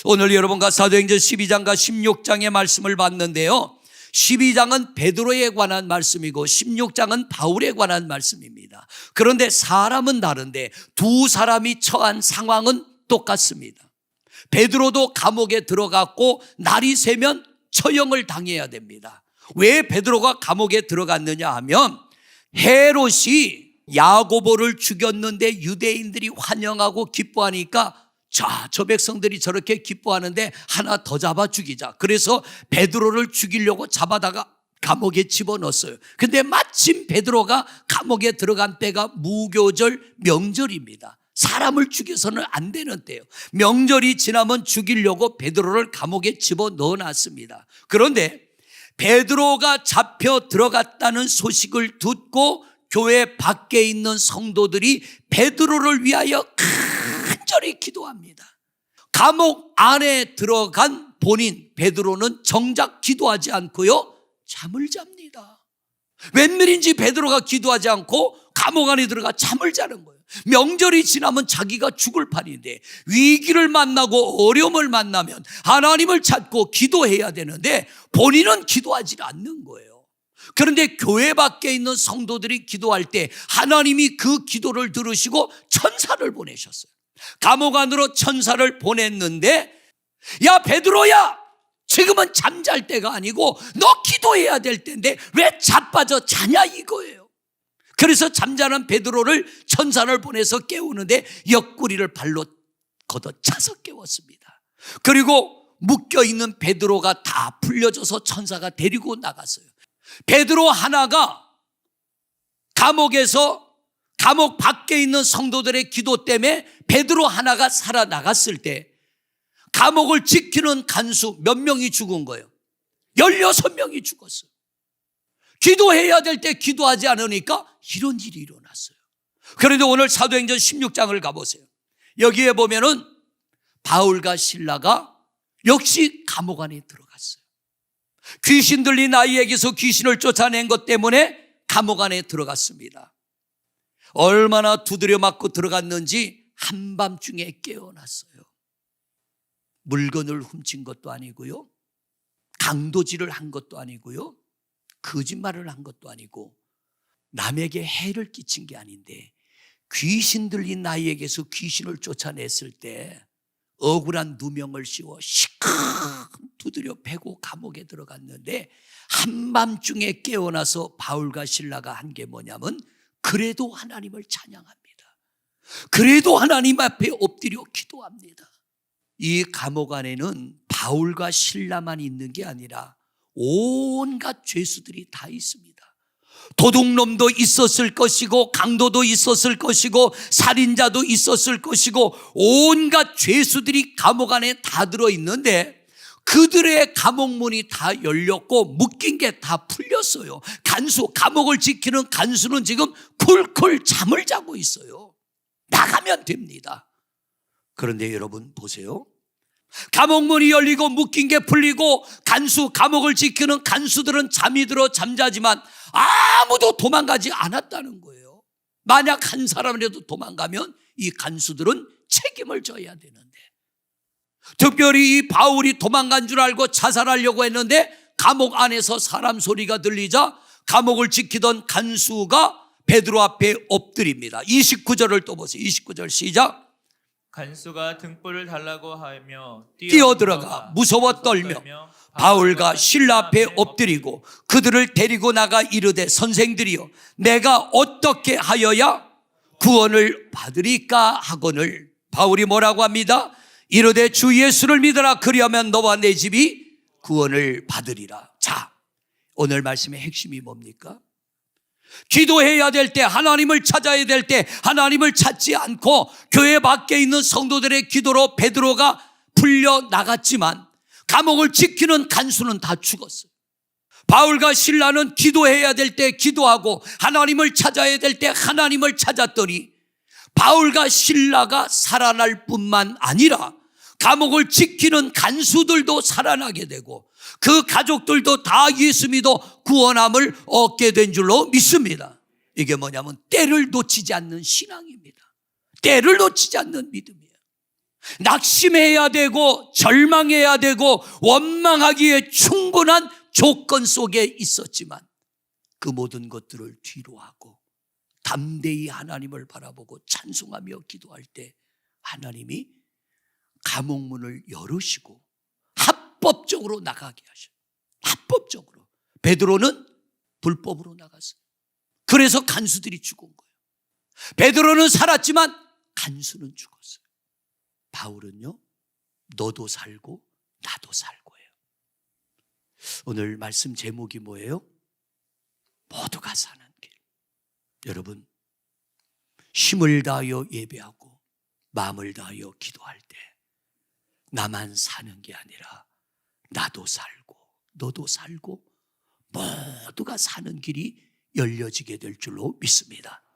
오늘 여러분과 사도행전 12장과 16장의 말씀을 봤는데요, 12장은 베드로에 관한 말씀이고 16장은 바울에 관한 말씀입니다. 그런데 사람은 다른데 두 사람이 처한 상황은 똑같습니다. 베드로도 감옥에 들어갔고 날이 새면 처형을 당해야 됩니다. 왜 베드로가 감옥에 들어갔느냐 하면, 헤롯이 야고보를 죽였는데 유대인들이 환영하고 기뻐하니까 저 백성들이 저렇게 기뻐하는데 하나 더 잡아 죽이자. 그래서 베드로를 죽이려고 잡아다가 감옥에 집어넣었어요. 근데 마침 베드로가 감옥에 들어간 때가 무교절 명절입니다. 사람을 죽여서는 안 되는 때예요. 명절이 지나면 죽이려고 베드로를 감옥에 집어넣어놨습니다. 그런데 베드로가 잡혀 들어갔다는 소식을 듣고 교회 밖에 있는 성도들이 베드로를 위하여 간절히 기도합니다. 감옥 안에 들어간 본인 베드로는 정작 기도하지 않고요, 잠을 잡니다. 웬일인지 베드로가 기도하지 않고 감옥 안에 들어가 잠을 자는 거예요. 명절이 지나면 자기가 죽을 판인데, 위기를 만나고 어려움을 만나면 하나님을 찾고 기도해야 되는데 본인은 기도하지 않는 거예요. 그런데 교회 밖에 있는 성도들이 기도할 때 하나님이 그 기도를 들으시고 천사를 보내셨어요. 감옥 안으로 천사를 보냈는데, 야 베드로야, 지금은 잠잘 때가 아니고 너 기도해야 될 때인데 왜 자빠져 자냐 이거예요. 그래서 잠자는 베드로를 천사를 보내서 깨우는데 옆구리를 발로 걷어차서 깨웠습니다. 그리고 묶여있는 베드로가 다 풀려져서 천사가 데리고 나갔어요. 베드로 하나가 감옥에서, 감옥 밖에 있는 성도들의 기도 때문에 베드로 하나가 살아나갔을 때 감옥을 지키는 간수 몇 명이 죽은 거예요? 16명이 죽었어요. 기도해야 될 때 기도하지 않으니까 이런 일이 일어났어요. 그런데 오늘 사도행전 16장을 가보세요. 여기에 보면은 바울과 실라가 역시 감옥 안에 들어갔어요. 귀신 들린 아이에게서 귀신을 쫓아낸 것 때문에 감옥 안에 들어갔습니다. 얼마나 두드려 맞고 들어갔는지 한밤중에 깨어났어요. 물건을 훔친 것도 아니고요, 강도질을 한 것도 아니고요, 거짓말을 한 것도 아니고, 남에게 해를 끼친 게 아닌데 귀신 들린 나이에게서 귀신을 쫓아냈을 때 억울한 누명을 씌워 시큰 두드려 패고 감옥에 들어갔는데, 한밤중에 깨어나서 바울과 실라가 한 게 뭐냐면, 그래도 하나님을 찬양합니다. 그래도 하나님 앞에 엎드려 기도합니다. 이 감옥 안에는 바울과 실라만 있는 게 아니라 온갖 죄수들이 다 있습니다. 도둑놈도 있었을 것이고, 강도도 있었을 것이고, 살인자도 있었을 것이고, 온갖 죄수들이 감옥 안에 다 들어있는데 그들의 감옥문이 다 열렸고 묶인 게 다 풀렸어요. 간수, 감옥을 지키는 간수는 지금 쿨쿨 잠을 자고 있어요. 나가면 됩니다. 그런데 여러분 보세요. 감옥문이 열리고 묶인 게 풀리고 간수, 감옥을 지키는 간수들은 잠이 들어 잠자지만 아무도 도망가지 않았다는 거예요. 만약 한 사람이라도 도망가면 이 간수들은 책임을 져야 되는데, 특별히 이 바울이 도망간 줄 알고 자살하려고 했는데 감옥 안에서 사람 소리가 들리자 감옥을 지키던 간수가 베드로 앞에 엎드립니다. 29절을 또 보세요. 29절 시작. 간수가 등불을 달라고 하며 뛰어들어가 무서워 떨며 바울과 실라 앞에 엎드리고 그들을 데리고 나가 이르되, 선생들이여, 내가 어떻게 하여야 구원을 받으리까 하거늘. 바울이 뭐라고 합니다? 이르되 주 예수를 믿으라, 그리하면 너와 내 집이 구원을 받으리라. 자, 오늘 말씀의 핵심이 뭡니까? 기도해야 될 때, 하나님을 찾아야 될 때 하나님을 찾지 않고 교회 밖에 있는 성도들의 기도로 베드로가 풀려 나갔지만 감옥을 지키는 간수는 다 죽었어요. 바울과 실라는 기도해야 될 때 기도하고 하나님을 찾아야 될 때 하나님을 찾았더니 바울과 실라가 살아날 뿐만 아니라 감옥을 지키는 간수들도 살아나게 되고 그 가족들도 다 예수 믿어 구원함을 얻게 된 줄로 믿습니다. 이게 뭐냐면 때를 놓치지 않는 신앙입니다. 때를 놓치지 않는 믿음이에요. 낙심해야 되고 절망해야 되고 원망하기에 충분한 조건 속에 있었지만 그 모든 것들을 뒤로하고 담대히 하나님을 바라보고 찬송하며 기도할 때 하나님이 감옥문을 열으시고 합법적으로 나가게 하셔요. 합법적으로. 베드로는 불법으로 나갔어요. 그래서 간수들이 죽은 거예요. 베드로는 살았지만 간수는 죽었어요. 바울은요, 너도 살고 나도 살고예요. 오늘 말씀 제목이 뭐예요? 모두가 사는 길. 여러분, 힘을 다하여 예배하고 마음을 다하여 기도할 때 나만 사는 게 아니라 나도 살고 너도 살고 모두가 사는 길이 열려지게 될 줄로 믿습니다.